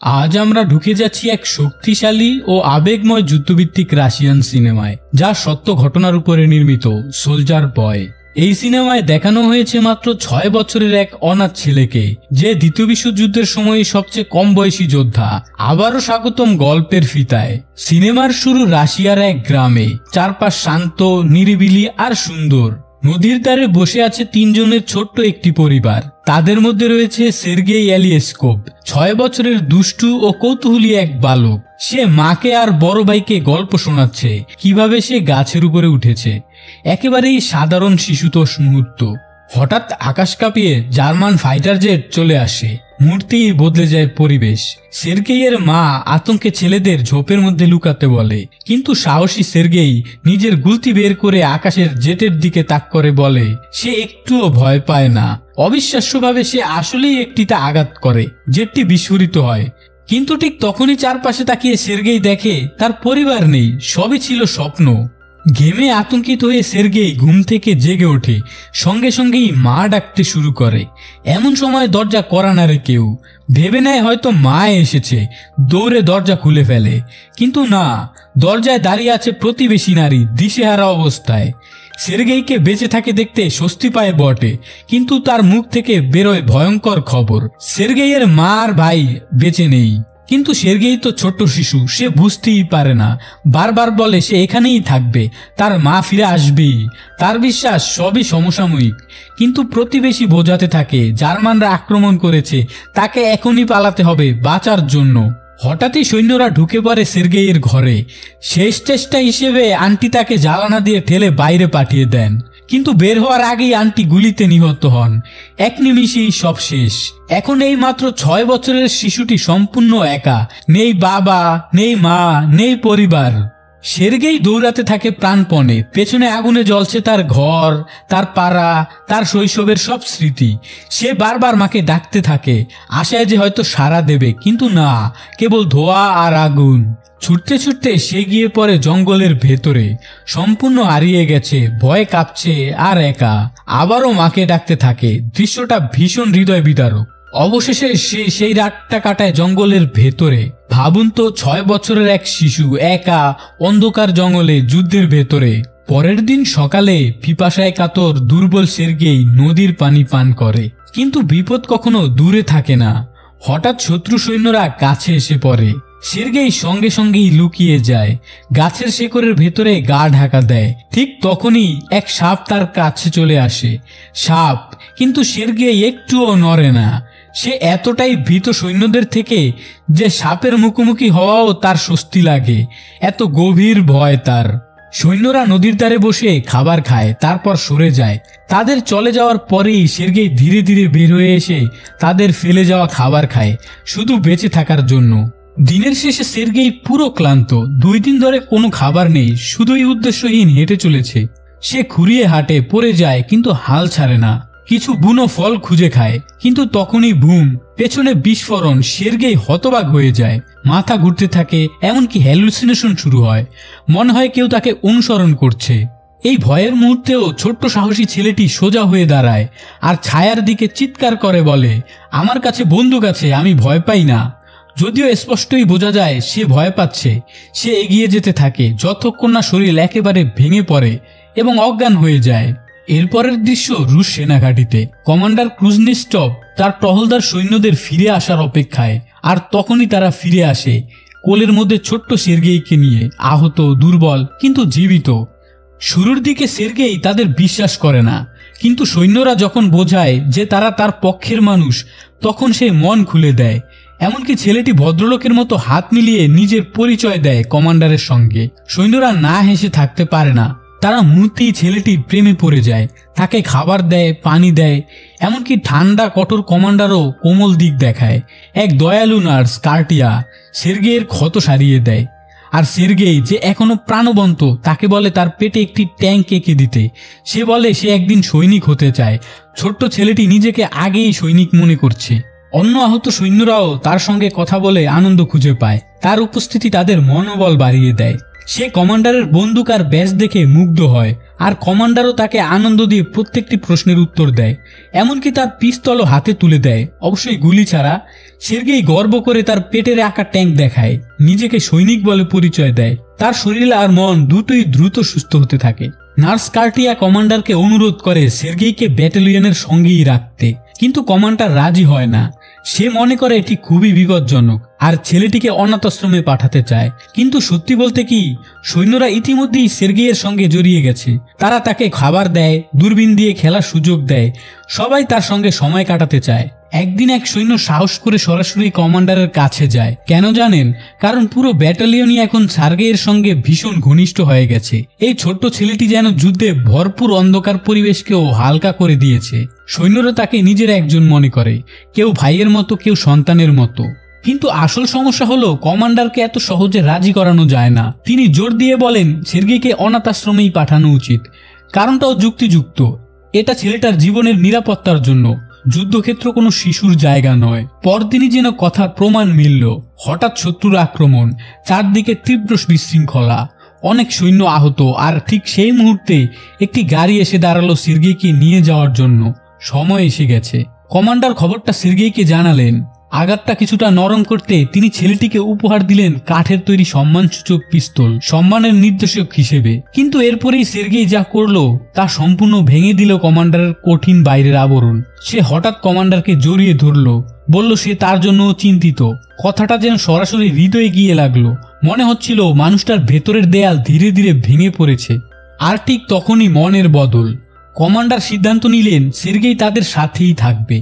আজ আমরা ঢুকে যাচ্ছি এক শক্তিশালী ও আবেগময় যুদ্ধভিত্তিক রাশিয়ান সিনেমায়, যা সত্য ঘটনার উপরে নির্মিত সোলজার বয়। এই সিনেমায় দেখানো হয়েছে মাত্র 6 বছরের এক অনাথ ছেলেকে, যে দ্বিতীয় বিশ্বযুদ্ধের সময় সবচেয়ে কম বয়সী যোদ্ধা। আবারও স্বাগতম গল্পের ফিতায়। সিনেমার শুরু রাশিয়ার এক গ্রামে, চারপাশ শান্ত, নিরিবিলি আর সুন্দর। নদীর ধারে বসে আছে 3 জনের ছোট্ট একটি পরিবার। তাদের মধ্যে রয়েছে সের্গেই এলিয়েসকোভ, 6 বছরের দুষ্টু ও কৌতূহলী এক বালক। সে মাকে আর বড় ভাইকে গল্প শোনাচ্ছে কিভাবে সে গাছের উপরে উঠেছে। একেবারেই সাধারণ শিশুতোষ মুহূর্ত। হঠাৎ আকাশ কাঁপিয়ে জার্মান ফাইটার জেট চলে আসে। মুহূর্তেই বদলে যায় পরিবেশ। সের্গেইয়ের মা আতঙ্কে ছেলেদের ঝোপের মধ্যে লুকাতে বলে, কিন্তু সাহসী সের্গেই নিজের গুলতি বের করে আকাশের জেটের দিকে তাক করে বলে সে একটুও ভয় পায় না। অবিশ্বাস্যভাবে সে আসলেই একটিতে আঘাত করে, জেটটি বিস্ফোরিত হয়। কিন্তু ঠিক তখনই চারপাশে তাকিয়ে সের্গেই দেখে তার পরিবার নেই, সবই ছিল স্বপ্ন। ঘেমে আতঙ্কিত হয়ে সের্গেই ঘুম থেকে জেগে ওঠে, সঙ্গে সঙ্গেই মা ডাকতে শুরু করে। এমন সময় দরজা কড়া নাড়ে কেউ। ভেবে নেয় হয়তো মা এসেছে, দৌড়ে দরজা খুলে ফেলে। কিন্তু না, দরজায় দাঁড়িয়ে আছে প্রতিবেশী নারী, দিশেহারা অবস্থায়। সের্গেইকে বেঁচে থাকে দেখতে স্বস্তি পায় বটে, কিন্তু তার মুখ থেকে বেরোয় ভয়ঙ্কর খবর। সের্গেইয়ের মা আর ভাই বেঁচে নেই। কিন্তু সের্গেই তো ছোট্ট শিশু, সে বুঝতেই পারে না। বারবার বলে সে এখানেই থাকবে, তার মা ফিরে আসবেই। তার বিশ্বাস সবই সমসাময়িক। কিন্তু প্রতিবেশী বোঝাতে থাকে জার্মানরা আক্রমণ করেছে, তাকে এখনই পালাতে হবে বাঁচার জন্য। হঠাৎই সৈন্যরা ঢুকে পড়ে সের্গেইয়ের ঘরে। শেষ চেষ্টা হিসেবে আন্টি তাকে জ্বালানা দিয়ে ঠেলে বাইরে পাঠিয়ে দেন, কিন্তু বের হওয়ার আগেই আন্টি গুলিতে নিহত হন। এক নিমিষেই সব শেষ। এখন এই মাত্র 6 বছরের শিশুটি সম্পূর্ণ একা। নেই বাবা, নেই মা, নেই পরিবার। সের্গেই দৌড়াতে থাকে প্রাণপণে। পেছনে আগুনে জ্বলছে তার ঘর, তার পাড়া, তার শৈশবের সব স্মৃতি। সে বারবার মাকে ডাকতে থাকে, আশায় যে হয়তো সাড়া দেবে, কিন্তু না, কেবল ধোঁয়া আর আগুন। ছুটতে ছুটতে সে গিয়ে পড়ে জঙ্গলের ভেতরে। সম্পূর্ণ হারিয়ে গেছে, ভয়ে কাঁপছে আর একা। আবারও মাকে ডাকতে থাকে। দৃশ্যটা ভীষণ হৃদয় বিদারক। অবশেষে সে সেই রাতটা কাটায় জঙ্গলের ভেতরে। ভাবুন তো, 6 বছরের এক শিশু একা অন্ধকার জঙ্গলে, যুদ্ধের ভেতরে। পরের দিন সকালে পিপাসায় কাতর দুর্বল সের্গেই নদীর পানি পান করে। কিন্তু বিপদ কখনো দূরে থাকে না। হঠাৎ শত্রু সৈন্যরা কাছে এসে পড়ে। সের্গেই সঙ্গে সঙ্গেই লুকিয়ে যায়, গাছের শেকড়ের ভেতরে গা ঢাকা দেয়। ঠিক তখনই এক সাপ তার কাছে চলে আসে। সাপ, কিন্তু সের্গেই একটুও নড়ে না। সে এতটাই ভীত সৈন্যদের থেকে যে সাপের মুখোমুখি হওয়াও তার স্বস্তি লাগে। এত গভীর ভয় তার। সৈন্যরা নদীর ধারে বসে খাবার খায়, তারপর সরে যায়। তাদের চলে যাওয়ার পরেই সের্গেই ধীরে ধীরে বের হয়ে এসে তাদের ফেলে যাওয়া খাবার খায়, শুধু বেঁচে থাকার জন্য। দিনের শেষে সের্গেই পুরো ক্লান্ত। 2 দিন ধরে কোনো খাবার নেই, শুধুই উদ্দেশ্যহীন হেঁটে চলেছে। সে খুঁড়িয়ে হাঁটে, পড়ে যায়, কিন্তু হাল ছাড়ে না। কিছু বুনো ফল খুঁজে খায়, কিন্তু তখনই বুম, পেছনে বিস্ফোরণ। সের্গেই হতবাক হয়ে যায়, মাথা ঘুরতে থাকে, এমনকি হ্যালুসিনেশন শুরু হয়। মনে হয় কেউ তাকে অনুসরণ করছে। এই ভয়ের মুহূর্তেও ছোট্ট সাহসী ছেলেটি সোজা হয়ে দাঁড়ায় আর ছায়ার দিকে চিৎকার করে বলে, আমার কাছে বন্দুক আছে, আমি ভয় পাই না। যদিও স্পষ্টই বোঝা যায় সে ভয় পাচ্ছে। সে এগিয়ে যেতে থাকে যতক্ষণ না শরীর একেবারে ভেঙে পড়ে এবং অজ্ঞান হয়ে যায়। এরপরের দৃশ্য রুশ সেনাঘাঁটিতে। কমান্ডার ক্রুজনিস্টভ তার টহলদার সৈন্যদের ফিরে আসার অপেক্ষায়। আর তখনই তারা ফিরে আসে, কোলের মধ্যে ছোট্ট সের্গেইকে নিয়ে, আহত, দুর্বল, কিন্তু জীবিত। শুরুর দিকে সের্গেই তাদের বিশ্বাস করে না, কিন্তু সৈন্যরা যখন বোঝায় যে তারা তার পক্ষের মানুষ, তখন সে মন খুলে দেয়। এমনকি ছেলেটি ভদ্রলোকের মতো হাত মিলিয়ে নিজের পরিচয় দেয় কমান্ডারের সঙ্গে। সৈন্যরা না হেসে থাকতে পারে না। তারা মুহূর্তেই ছেলেটির প্রেমে পড়ে যায়, তাকে খাবার দেয়, পানি দেয়। এমনকি ঠান্ডা কঠোর কমান্ডারও কোমল দিক দেখায়। এক দয়ালু নার্স কার্টিয়া সের্গেইয়ের ক্ষত সারিয়ে দেয়। আর সের্গেই, যে এখনো প্রাণবন্ত, তাকে বলে তার পেটে একটি ট্যাঙ্ক এঁকে দিতে। সে বলে সে একদিন সৈনিক হতে চায়। ছোট্ট ছেলেটি নিজেকে আগেই সৈনিক মনে করছে। অন্য আহত সৈন্যরাও তার সঙ্গে কথা বলে আনন্দ খুঁজে পায়। তার উপস্থিতি তাদের মনোবল বাড়িয়ে দেয়। সে কমান্ডারের বন্দুক আর ব্যাজ দেখে মুগ্ধ হয় আর কমান্ডারও তাকে আনন্দ দিয়ে প্রত্যেকটি প্রশ্নের উত্তর দেয়, এমনকি তার পিস্তলও হাতে তুলে দেয়, অবশ্যই গুলি ছাড়া। সের্গেই গর্ব করে তার পেটের আঁকা ট্যাঙ্ক দেখায়, নিজেকে সৈনিক বলে পরিচয় দেয়। তার শরীর আর মন দুটোই দ্রুত সুস্থ হতে থাকে। নার্স কার্টিয়া কমান্ডারকে অনুরোধ করে সের্গেইকে ব্যাটালিয়নের সঙ্গেই রাখতে, কিন্তু কমান্ডার রাজি হয় না। সে মনে করে এটি খুবই বিপজ্জনক আর ছেলেটিকে অনাথ আশ্রমে পাঠাতে চায়। কিন্তু সত্যি বলতে কি, সৈন্যরা ইতিমধ্যেই সের্গেইয়ের সঙ্গে জড়িয়ে গেছে। তারা তাকে খাবার দেয়, দূরবীন দিয়ে খেলার সুযোগ দেয়, সবাই তার সঙ্গে সময় কাটাতে চায়। একদিন এক সৈন্য সাহস করে সরাসরি কমান্ডারের কাছে যায়। কেন জানেন? কারণ পুরো ব্যাটালিয়নই এখন সের্গেইয়ের সঙ্গে ভীষণ ঘনিষ্ঠ হয়ে গেছে। এই ছোট্ট ছেলেটি যেন যুদ্ধে ভরপুর অন্ধকার পরিবেশকেও হালকা করে দিয়েছে। সৈন্যরা তাকে নিজের একজন মনে করে, কেউ ভাইয়ের মতো, কেউ সন্তানের মতো। কিন্তু আসল সমস্যা হলো কমান্ডারকে এত সহজে রাজি করানো যায় না। তিনি জোর দিয়ে বলেন সের্গেইকে অনাথ আশ্রমেই পাঠানো উচিত। কারণটাও যুক্তিযুক্ত, এটা ছেলেটার জীবনের নিরাপত্তার জন্য। যুদ্ধক্ষেত্র কোনো শিশুর জায়গা নয়। পরদিনই যেন কথার প্রমাণ মিলল। হঠাৎ শত্রুর আক্রমণ, চারদিকে তীব্র বিশৃঙ্খলা, অনেক সৈন্য আহত। আর ঠিক সেই মুহূর্তে একটি গাড়ি এসে দাঁড়ালো সের্গেইকে নিয়ে যাওয়ার জন্য। সময় এসে গেছে। কমান্ডার খবরটা সের্গেইকে জানালেন। আঘাতটা কিছুটা নরম করতে তিনি ছেলেটিকে উপহার দিলেন কাঠের তৈরি সম্মানসূচক পিস্তল, সম্মানের নির্দেশক হিসেবে। কিন্তু এরপরেই সের্গেই যা করলো তা সম্পূর্ণ ভেঙে দিল কমান্ডারের কঠিন বাইরের আবরণ। সে হঠাৎ কমান্ডারকে জড়িয়ে ধরল, বলল সে তার জন্য চিন্তিত। কথাটা যেন সরাসরি হৃদয়ে গিয়ে লাগলো। মনে হচ্ছিল মানুষটার ভেতরের দেয়াল ধীরে ধীরে ভেঙে পড়েছে। আর ঠিক তখনই মনের বদল। কমান্ডার সিদ্ধান্ত নিলেন সের্গেই তাদের সাথেই থাকবে,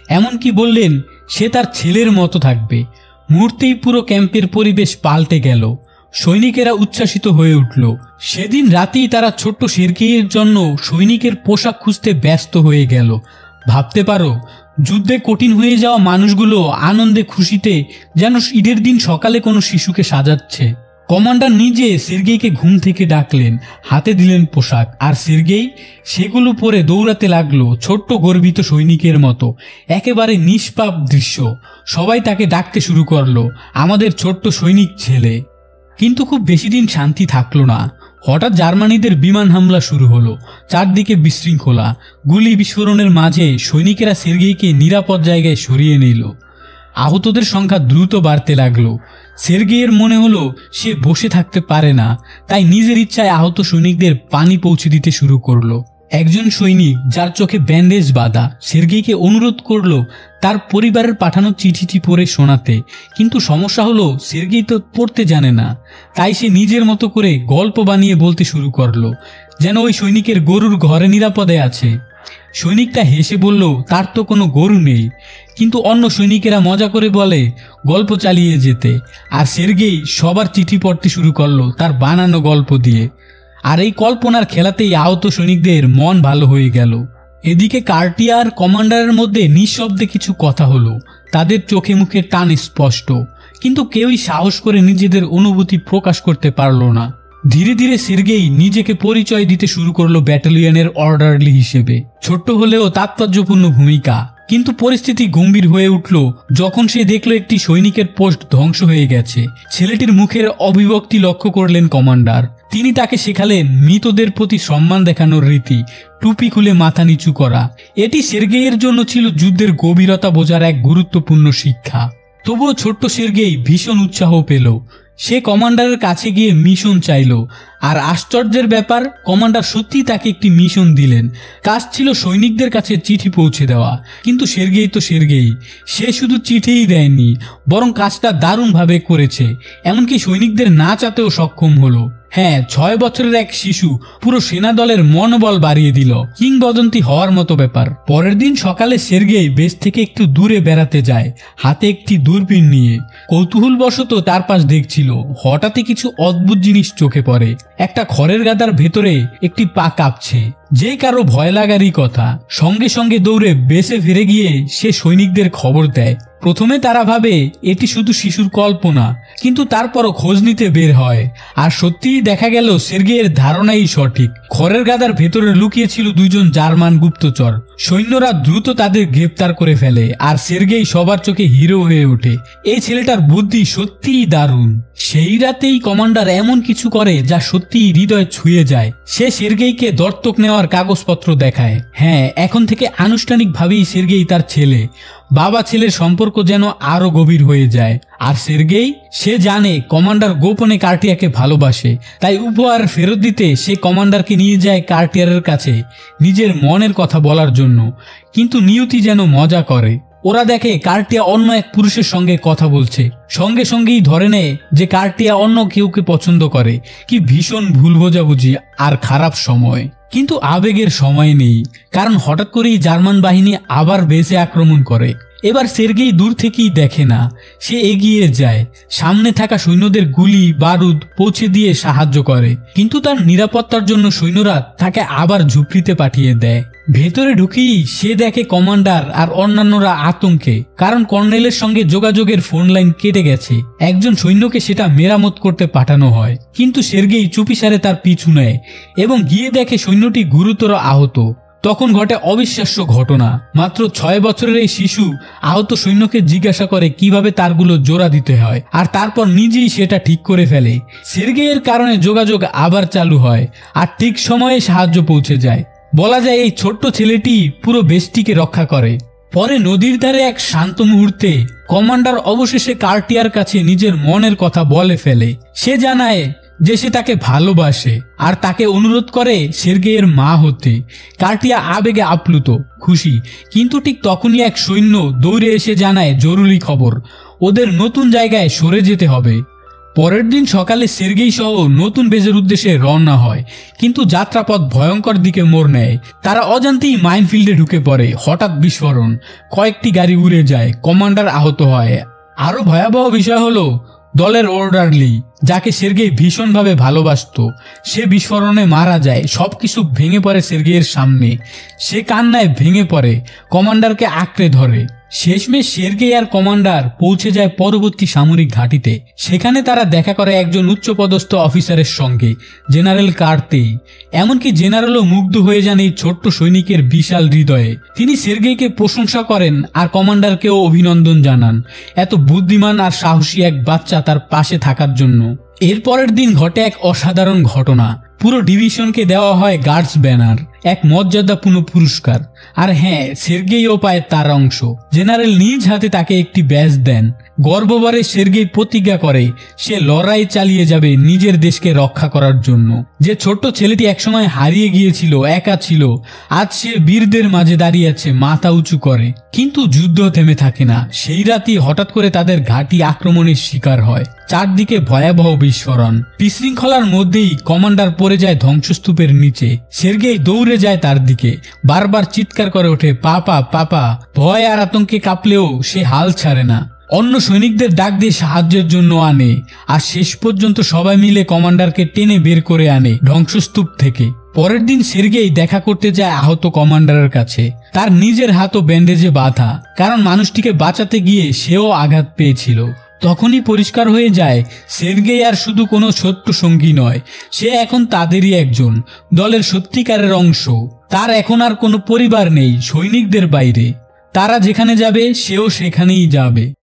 এমনকি বললেন সে তার ছেলের মতো থাকবে। মুহূর্তেই পুরো ক্যাম্পের পরিবেশ পাল্টে গেল। সৈনিকেরা উচ্ছ্বাসিত হয়ে উঠল। সেদিন রাতেই তারা ছোট্ট সের্গেইয়ের জন্য সৈনিকের পোশাক খুঁজতে ব্যস্ত হয়ে গেল। ভাবতে পারো, যুদ্ধে কঠিন হয়ে যাওয়া মানুষগুলো আনন্দে খুশিতে যেন ঈদের দিন সকালে কোনো শিশুকে সাজাচ্ছে। কমান্ডার নিজে সের্গেইকে ঘুম থেকে ডাকলেন, হাতে দিলেন পোশাক, আর সের্গেই সেগুলো পরে দৌড়াতে লাগলো ছোট্ট গর্বিত সৈনিকের মতো। একেবারে নিষ্পাপ দৃশ্য। সবাই তাকে ডাকতে শুরু করলো, আমাদের ছোট্ট সৈনিক ছেলে। কিন্তু খুব বেশি দিন শান্তি থাকলো না। হঠাৎ জার্মানিদের বিমান হামলা শুরু হলো। চারদিকে বিশৃঙ্খলা, গুলি বিস্ফোরণের মাঝে সৈনিকেরা সের্গেইকে নিরাপদ জায়গায় সরিয়ে নিল। আহতদের সংখ্যা দ্রুত বাড়তে লাগলো। সের্গেইয়ের মনে হলো সে বসে থাকতে পারে না, তাই নিজের ইচ্ছায় আহত সৈনিকদের পানি পৌঁছে দিতে শুরু করলো। একজন সৈনিক যার চোখে ব্যান্ডেজ বাঁধা সের্গেইকে অনুরোধ করলো তার পরিবারের পাঠানো চিঠিটি পড়ে শোনাতে। কিন্তু সমস্যা হলো সের্গেই তো পড়তে জানে না, তাই সে নিজের মতো করে গল্প বানিয়ে বলতে শুরু করলো, যেন ওই সৈনিকের গরুর ঘরে নিরাপদে আছে। সৈনিকটা হেসে বলল তার তো কোনো গরু নেই, কিন্তু অন্য সৈনিকেরা মজা করে বলে গল্প চালিয়ে যেতে। আর সের্গেই সবার চিঠি পড়তে শুরু করলো তার বানানো গল্প দিয়ে। আর এই কল্পনার খেলাতেই আহত সৈনিকদের মন ভালো হয়ে গেল। এদিকে কার্টিয়া আর কমান্ডারের মধ্যে নিঃশব্দে কিছু কথা হলো। তাদের চোখে মুখে টান স্পষ্ট, কিন্তু কেউই সাহস করে নিজেদের অনুভূতি প্রকাশ করতে পারল না। ধীরে ধীরে সের্গেই নিজেকে পরিচয় দিতে শুরু করলো ব্যাটালিয়নের অর্ডারলি হিসেবে। ছোট্ট হলেও তাৎপর্যপূর্ণ ভূমিকা। কিন্তু পরিস্থিতি গম্ভীর হয়ে উঠল যখন সে দেখলো একটি সৈনিকের পোস্ট ধ্বংস হয়ে গেছে। ছেলেটির মুখের অভিব্যক্তি লক্ষ্য করলেন কমান্ডার। তিনি তাকে শেখালেন মৃতদের প্রতি সম্মান দেখানোর রীতি, টুপি খুলে মাথা নিচু করা। এটি সের্গেইয়ের জন্য ছিল যুদ্ধের গভীরতা বোঝার এক গুরুত্বপূর্ণ শিক্ষা। তবুও ছোট্ট সের্গেই ভীষণ উৎসাহ পেল। সে কমান্ডারের কাছে গিয়ে মিশন চাইল। আর আশ্চর্যের ব্যাপার, কমান্ডার সত্যিই তাকে একটি মিশন দিলেন। কাজ ছিল সৈনিকদের কাছে চিঠি পৌঁছে দেওয়া। কিন্তু সের্গেই তো সের্গেই, সে শুধু চিঠিই দেয়নি, বরং কাজটা দারুণভাবে করেছে। এমনকি সৈনিকদের না চাতেও সক্ষম হলো। হ্যাঁ, 6 বছরের এক শিশু পুরো সেনা দলের মনোবল বাড়িয়ে দিল। কিংবদন্তি হওয়ার মতো ব্যাপার। পরের দিন সকালে সের্গেই বেস থেকে একটু দূরে বেড়াতে যায়, হাতে একটি দূরবীন নিয়ে। কৌতূহলবশত চারপাশ দেখছিল। হঠাৎই কিছু অদ্ভুত জিনিস চোখে পড়ে। একটা খড়ের গাদার ভেতরে একটি পা কাঁপছে, যে কারো ভয় লাগারই কথা। সঙ্গে সঙ্গে দৌড়ে বেসে ফিরে গিয়ে সে সৈনিকদের খবর দেয়। প্রথমে তারা ভাবে এটি শুধু শিশুর কল্পনা, কিন্তু তারপরও খোঁজ নিতে বের হয়। আর সত্যিই দেখা গেল সের্গেইয়ের ধারণাই সঠিক। খড়ের গাদার ভেতরে লুকিয়ে ছিল 2 জন জার্মান গুপ্তচর। সৈন্যরা দ্রুত তাদের গ্রেপ্তার করে ফেলে আর সের্গেই সবার চোখে হিরো হয়ে ওঠে। এই ছেলেটার বুদ্ধি সত্যিই দারুণ। সেই রাতেই কমান্ডার এমন কিছু করে যা সত্যিই হৃদয় ছুঁয়ে যায়। সে সের্গেইকে দত্তক নেওয়ার কাগজপত্র দেখায়। হ্যাঁ, এখন থেকে আনুষ্ঠানিকভাবেই সের্গেই তার ছেলে। বাবা ছেলের সম্পর্ক যেন আরো গভীর হয়ে যায়। আর সের্গেই সে জানে কমান্ডার গোপনে কার্টিয়াকে ভালোবাসে, তাই উপহার ফেরত দিতে সে কমান্ডারকে নিয়ে যায় কার্টিয়ারের কাছে নিজের মনের কথা বলার জন্য। কিন্তু নিয়তি যেন মজা করে। ওরা দেখে কার্টিয়া অন্য এক পুরুষের সঙ্গে কথা বলছে। সঙ্গে সঙ্গেই ধরে নেয় যে কার্টিয়া অন্য কেউকে পছন্দ করে। কি ভীষণ ভুল বোঝাবুঝি আর খারাপ সময়। কিন্তু আবেগের সময় নেই, কারণ হঠাৎ করেই জার্মান বাহিনী আবার বেসে আক্রমণ করে। এবার সের্গেই দূর থেকেই দেখে না, সে এগিয়ে যায়, সামনে থাকা সৈন্যদের গুলি বারুদ পৌঁছে দিয়ে সাহায্য করে। কিন্তু তার নিরাপত্তার জন্য সৈন্যরা তাকে আবার ঝুপড়িতে পাঠিয়ে দেয়। ভেতরে ঢুকেই সে দেখে কমান্ডার আর অন্যান্যরা আতঙ্কে, কারণ কর্নেলের সঙ্গে যোগাযোগের ফোন লাইন কেটে গেছে। একজন সৈন্যকে সেটা মেরামত করতে পাঠানো হয়, কিন্তু সের্গেই চুপিসারে তার পিছু নেয় এবং গিয়ে দেখে সৈন্যটি গুরুতর আহত। তখন ঘটে অবিশ্বাস্য ঘটনা। মাত্র 6 বছরের এই শিশু আহত সৈন্যকে জিজ্ঞাসা করে কিভাবে তারগুলো জোড়া দিতে হয়, আর তারপর নিজেই সেটা ঠিক করে ফেলে। সের্গেইয়ের কারণে যোগাযোগ আবার চালু হয় আর ঠিক সময়ে সাহায্য পৌঁছে যায়। বলা যায় এই ছোট্ট ছেলেটি পুরো বেসটিকে রক্ষা করে। পরে নদীর ধারে এক শান্ত মুহূর্তে কমান্ডার অবশেষে কার্টিয়ার কাছে নিজের মনের কথা বলে ফেলে। সে জানায় যে সে তাকে ভালোবাসে আর তাকে অনুরোধ করে সের্গেইয়ের মা হতে। কার্টিয়া আবেগে আপ্লুত, খুশি, কিন্তু ঠিক তখনই এক সৈন্য দৌড়ে এসে জানায় জরুরি খবর, ওদের নতুন জায়গায় সরে যেতে হবে। পরের দিন সকালে সের্গেই সহ নতুন বেজের উদ্দেশ্যে রওনা হয়, কিন্তু যাত্রাপথ ভয়ঙ্কর দিকে মোড় নেয়। তারা অজান্তেই মাইনফিল্ডে ঢুকে পড়ে। হঠাৎ বিস্ফোরণ, কয়েকটি গাড়ি উড়ে যায়, কমান্ডার আহত হয়। আরো ভয়াবহ বিষয় হলো দলের অর্ডারলি, যাকে সের্গেই ভীষণভাবে ভালোবাসত, সে বিস্ফোরণে মারা যায়। সবকিছু ভেঙে পড়ে সের্গেইয়ের সামনে। সে কান্নায় ভেঙে পড়ে, কমান্ডারকে আঁকড়ে ধরে। শেষমেশ সের্গেই আর কমান্ডার পৌঁছে যায় পরবর্তী সামরিক ঘাঁটিতে। সেখানে তারা দেখা করে একজন উচ্চপদস্থ অফিসারের সঙ্গে, জেনারেল কার্তেই। এমনকি জেনারেলও মুগ্ধ হয়ে যান এই ছোট্ট সৈনিকের বিশাল হৃদয়ে। তিনি সের্গেইকে প্রশংসা করেন আর কমান্ডারকেও অভিনন্দন জানান এত বুদ্ধিমান আর সাহসী এক বাচ্চা তার পাশে থাকার জন্য। এর পরের দিন ঘটে এক অসাধারণ ঘটনা। পুরো ডিভিশনকে দেওয়া হয় গার্ডস ব্যানার, এক মর্যাদাপূর্ণ পুরস্কার। আর হ্যাঁ, সের্গেইও পায় তার অংশ। জেনারেল নিজ হাতে তাকে একটি ব্যাজ দেন। গর্বভরে সের্গেই প্রতিজ্ঞা করে সে লড়াই চালিয়ে যাবে নিজের দেশকে রক্ষা করার জন্য। যে ছোট্ট ছেলেটি একসময় হারিয়ে গিয়েছিল, একা ছিল, আজ সে বীরদের মাঝে দাঁড়িয়ে আছে মাথা উঁচু করে। কিন্তু যুদ্ধ থেমে থাকে না। সেই রাতেই হঠাৎ করে তাদের ঘাঁটি আক্রমণের শিকার হয়। চারদিকে ভয়াবহ বিস্ফোরণ। বিশৃঙ্খলার মধ্যেই কমান্ডার পড়ে যায় ধ্বংসস্তূপের নিচে। সের্গেই দৌড়ে যায় তার দিকে, বারবার চিৎকার করে ওঠে, পাপা পাপা। ভয় আর আতঙ্কে কাঁপলেও সে হাল ছাড়ে না। অন্য সৈনিকদের ডাক দিয়ে সাহায্যের জন্য আনে, আর শেষ পর্যন্ত সবাই মিলে কমান্ডারকে টেনে বের করে আনে ধ্বংসস্তূপ থেকে। পরের দিন সের্গেই দেখা করতে যায় আহত কমান্ডারের কাছে। তার নিজের হাতও ব্যান্ডেজে বাঁধা, কারণ মানুষটিকে বাঁচাতে গিয়ে সেও আঘাত পেয়েছিল। তখনই পরিষ্কার হয়ে যায় সের্গেই আর শুধু কোনো ছোট্ট সঙ্গী নয়, সে এখন তাদেরই একজন, দলের সত্যিকারের অংশ। তার এখন আর কোনো পরিবার নেই সৈনিকদের বাইরে। তারা যেখানে যাবে সেও সেখানেই যাবে।